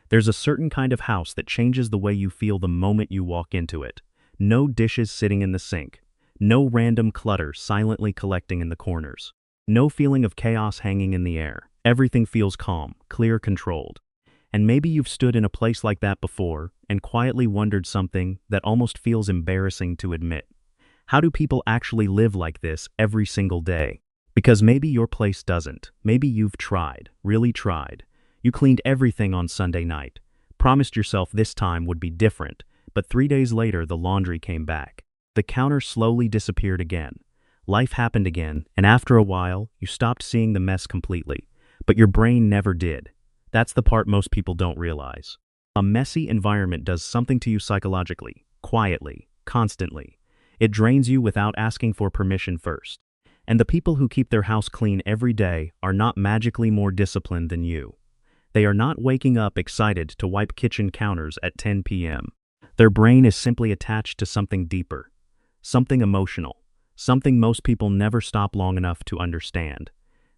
There's a certain kind of house that changes the way you feel the moment you walk into it. No dishes sitting in the sink. No random clutter silently collecting in the corners. No feeling of chaos hanging in the air. Everything feels calm, clear, controlled. And maybe you've stood in a place like that before and quietly wondered something that almost feels embarrassing to admit. How do people actually live like this every single day? Because maybe your place doesn't. Maybe you've tried, really tried. You cleaned everything on Sunday night, promised yourself this time would be different, but 3 days later the laundry came back. The counter slowly disappeared again. Life happened again, and after a while, you stopped seeing the mess completely. But your brain never did. That's the part most people don't realize. A messy environment does something to you psychologically, quietly, constantly. It drains you without asking for permission first. And the people who keep their house clean every day are not magically more disciplined than you. They are not waking up excited to wipe kitchen counters at 10 p.m. Their brain is simply attached to something deeper, something emotional, something most people never stop long enough to understand.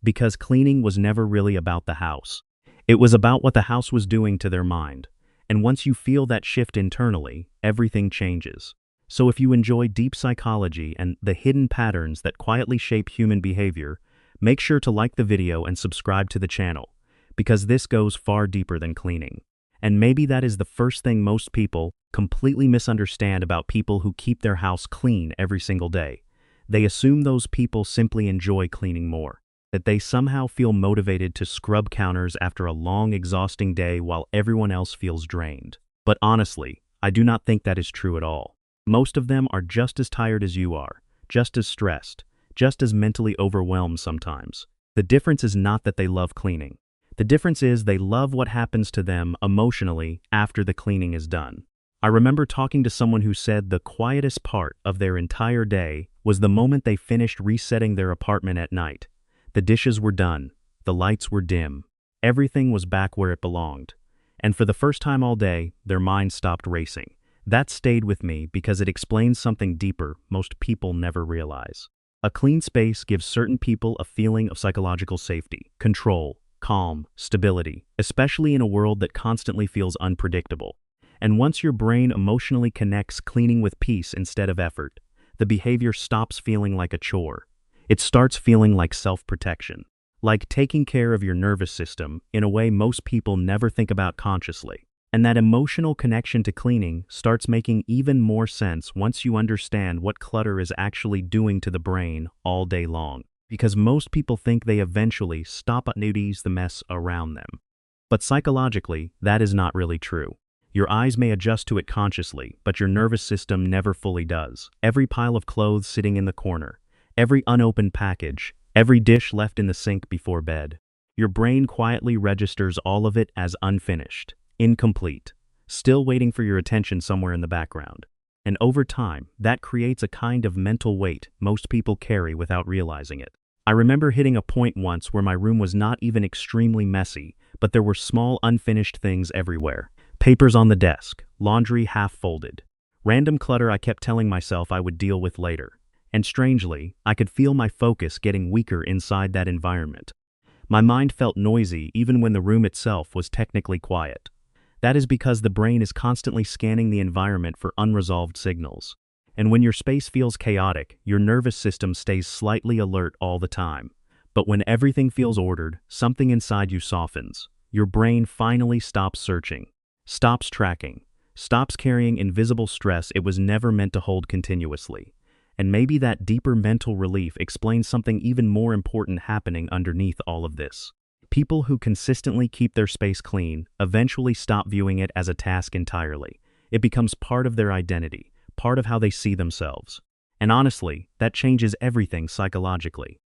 Because cleaning was never really about the house. It was about what the house was doing to their mind. And once you feel that shift internally, everything changes. So if you enjoy deep psychology and the hidden patterns that quietly shape human behavior, make sure to like the video and subscribe to the channel, because this goes far deeper than cleaning. And maybe that is the first thing most people completely misunderstand about people who keep their house clean every single day. They assume those people simply enjoy cleaning more, that they somehow feel motivated to scrub counters after a long, exhausting day while everyone else feels drained. But honestly, I do not think that is true at all. Most of them are just as tired as you are, just as stressed, just as mentally overwhelmed sometimes. The difference is not that they love cleaning. The difference is they love what happens to them emotionally after the cleaning is done. I remember talking to someone who said the quietest part of their entire day was the moment they finished resetting their apartment at night. The dishes were done, the lights were dim, everything was back where it belonged. And for the first time all day, their mind stopped racing. That stayed with me because it explains something deeper most people never realize. A clean space gives certain people a feeling of psychological safety, control, calm, stability, especially in a world that constantly feels unpredictable. And once your brain emotionally connects cleaning with peace instead of effort, the behavior stops feeling like a chore. It starts feeling like self-protection, like taking care of your nervous system in a way most people never think about consciously. And that emotional connection to cleaning starts making even more sense once you understand what clutter is actually doing to the brain all day long. Because most people think they eventually stop noticing the mess around them. But psychologically, that is not really true. Your eyes may adjust to it consciously, but your nervous system never fully does. Every pile of clothes sitting in the corner, every unopened package, every dish left in the sink before bed. Your brain quietly registers all of it as unfinished, incomplete, still waiting for your attention somewhere in the background. And over time, that creates a kind of mental weight most people carry without realizing it. I remember hitting a point once where my room was not even extremely messy, but there were small unfinished things everywhere. Papers on the desk, laundry half folded, random clutter I kept telling myself I would deal with later. And strangely, I could feel my focus getting weaker inside that environment. My mind felt noisy even when the room itself was technically quiet. That is because the brain is constantly scanning the environment for unresolved signals. And when your space feels chaotic, your nervous system stays slightly alert all the time. But when everything feels ordered, something inside you softens. Your brain finally stops searching, stops tracking, stops carrying invisible stress it was never meant to hold continuously. And maybe that deeper mental relief explains something even more important happening underneath all of this. People who consistently keep their space clean eventually stop viewing it as a task entirely. It becomes part of their identity, part of how they see themselves. And honestly, that changes everything psychologically.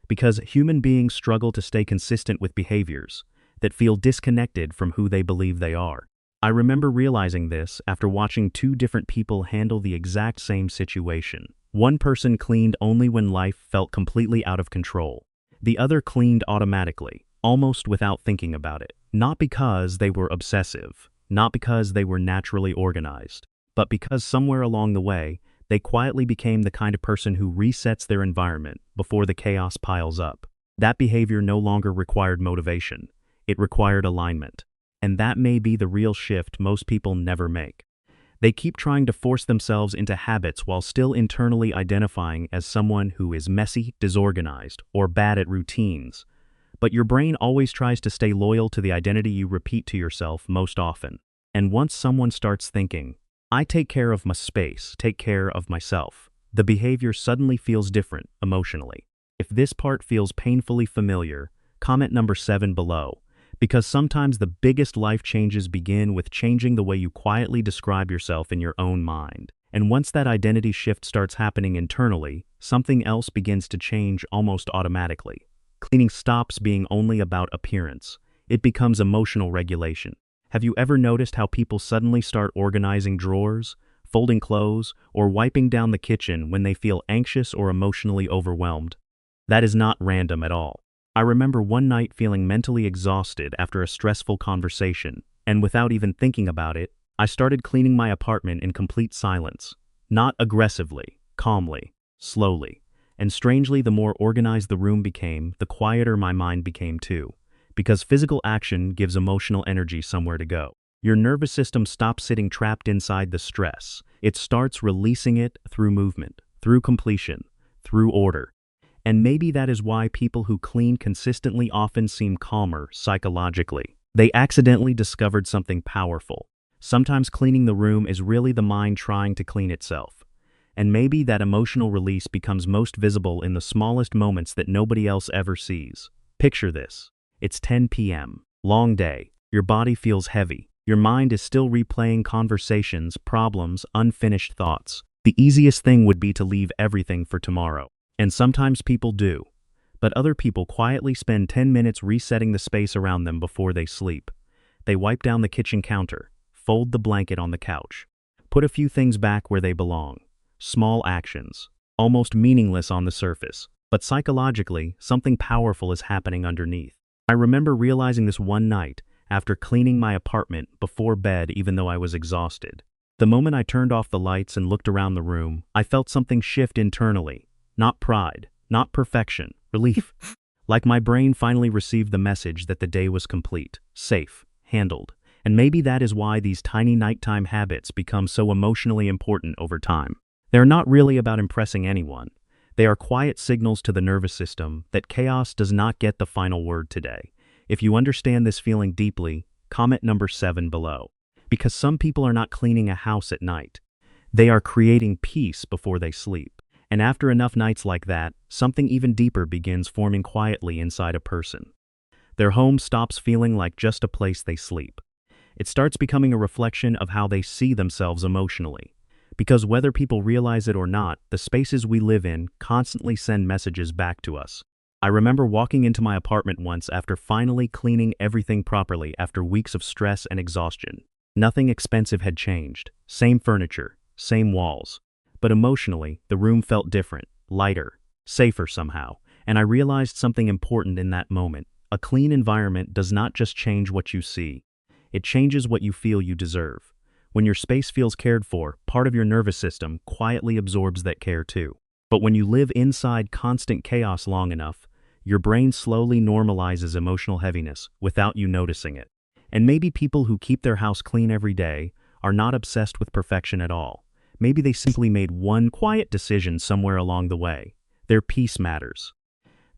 Because human beings struggle to stay consistent with behaviors that feel disconnected from who they believe they are. I remember realizing this after watching two different people handle the exact same situation. One person cleaned only when life felt completely out of control. The other cleaned automatically, almost without thinking about it. Not because they were obsessive, not because they were naturally organized, but because somewhere along the way, they quietly became the kind of person who resets their environment before the chaos piles up. That behavior no longer required motivation. It required alignment. And that may be the real shift most people never make. They keep trying to force themselves into habits while still internally identifying as someone who is messy, disorganized, or bad at routines. But your brain always tries to stay loyal to the identity you repeat to yourself most often. And once someone starts thinking, I take care of my space, take care of myself, the behavior suddenly feels different emotionally. If this part feels painfully familiar, comment number 7 below, because sometimes the biggest life changes begin with changing the way you quietly describe yourself in your own mind. And once that identity shift starts happening internally, something else begins to change almost automatically. Cleaning stops being only about appearance. It becomes emotional regulation. Have you ever noticed how people suddenly start organizing drawers, folding clothes, or wiping down the kitchen when they feel anxious or emotionally overwhelmed? That is not random at all. I remember one night feeling mentally exhausted after a stressful conversation, and without even thinking about it, I started cleaning my apartment in complete silence. Not aggressively, calmly, slowly. And strangely, the more organized the room became, the quieter my mind became too. Because physical action gives emotional energy somewhere to go. Your nervous system stops sitting trapped inside the stress. It starts releasing it through movement, through completion, through order. And maybe that is why people who clean consistently often seem calmer psychologically. They accidentally discovered something powerful. Sometimes cleaning the room is really the mind trying to clean itself. And maybe that emotional release becomes most visible in the smallest moments that nobody else ever sees. Picture this. It's 10 p.m. Long day. Your body feels heavy. Your mind is still replaying conversations, problems, unfinished thoughts. The easiest thing would be to leave everything for tomorrow. And sometimes people do. But other people quietly spend 10 minutes resetting the space around them before they sleep. They wipe down the kitchen counter, fold the blanket on the couch, put a few things back where they belong. Small actions, almost meaningless on the surface, but psychologically, something powerful is happening underneath. I remember realizing this one night after cleaning my apartment before bed even though I was exhausted. The moment I turned off the lights and looked around the room, I felt something shift internally. Not pride, not perfection, relief. Like my brain finally received the message that the day was complete, safe, handled. And maybe that is why these tiny nighttime habits become so emotionally important over time. They're not really about impressing anyone. They are quiet signals to the nervous system that chaos does not get the final word today. If you understand this feeling deeply, comment number 7 below. Because some people are not cleaning a house at night. They are creating peace before they sleep. And after enough nights like that, something even deeper begins forming quietly inside a person. Their home stops feeling like just a place they sleep. It starts becoming a reflection of how they see themselves emotionally. Because whether people realize it or not, the spaces we live in constantly send messages back to us. I remember walking into my apartment once after finally cleaning everything properly after weeks of stress and exhaustion. Nothing expensive had changed. Same furniture, same walls. But emotionally, the room felt different, lighter, safer somehow, and I realized something important in that moment. A clean environment does not just change what you see. It changes what you feel you deserve. When your space feels cared for, part of your nervous system quietly absorbs that care too. But when you live inside constant chaos long enough, your brain slowly normalizes emotional heaviness without you noticing it. And maybe people who keep their house clean every day are not obsessed with perfection at all. Maybe they simply made one quiet decision somewhere along the way. Their peace matters.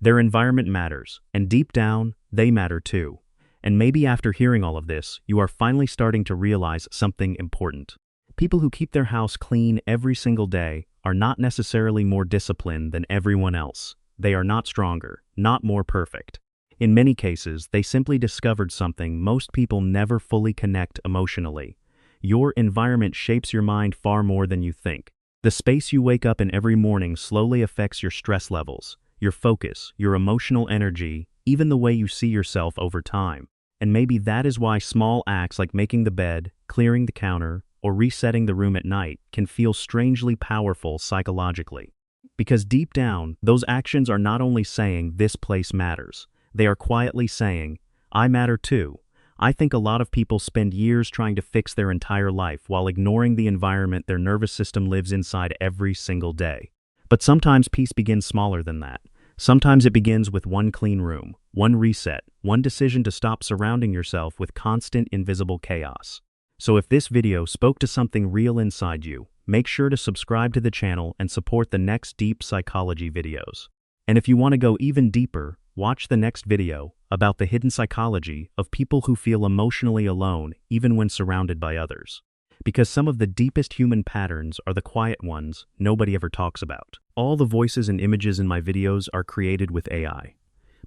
Their environment matters, and deep down, they matter too. And maybe after hearing all of this, you are finally starting to realize something important. People who keep their house clean every single day are not necessarily more disciplined than everyone else. They are not stronger, not more perfect. In many cases, they simply discovered something most people never fully connect emotionally. Your environment shapes your mind far more than you think. The space you wake up in every morning slowly affects your stress levels, your focus, your emotional energy, even the way you see yourself over time. And maybe that is why small acts like making the bed, clearing the counter, or resetting the room at night can feel strangely powerful psychologically. Because deep down, those actions are not only saying this place matters, they are quietly saying, I matter too. I think a lot of people spend years trying to fix their entire life while ignoring the environment their nervous system lives inside every single day. But sometimes peace begins smaller than that. Sometimes it begins with one clean room, one reset, one decision to stop surrounding yourself with constant invisible chaos. So if this video spoke to something real inside you, make sure to subscribe to the channel and support the next deep psychology videos. And if you want to go even deeper, watch the next video about the hidden psychology of people who feel emotionally alone even when surrounded by others. Because some of the deepest human patterns are the quiet ones nobody ever talks about. All the voices and images in my videos are created with AI,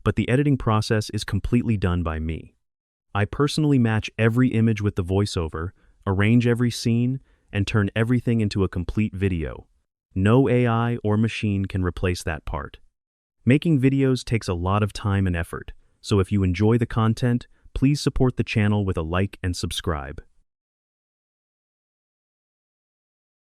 but the editing process is completely done by me. I personally match every image with the voiceover, arrange every scene, and turn everything into a complete video. No AI or machine can replace that part. Making videos takes a lot of time and effort, so if you enjoy the content, please support the channel with a like and subscribe.